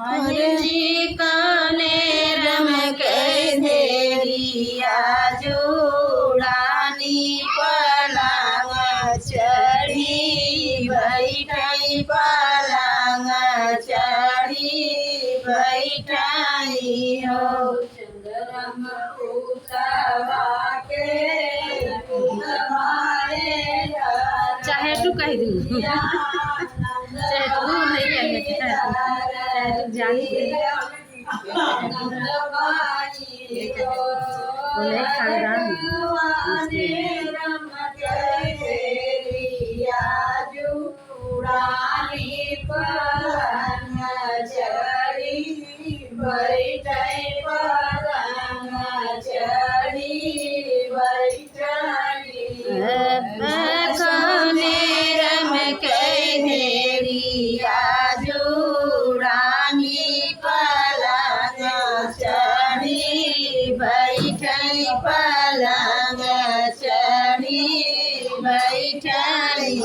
मोरनी काने रम के धेरिया जुड़ानी पलंग चढ़ी बैठाई पलंग चढ़ी बैठाई हो चंद्रम चाहे तू कह दी चाहे तू नहीं कहेंगे चाहे तू जान नहीं खानदान पलंग चढ़ी बैठाई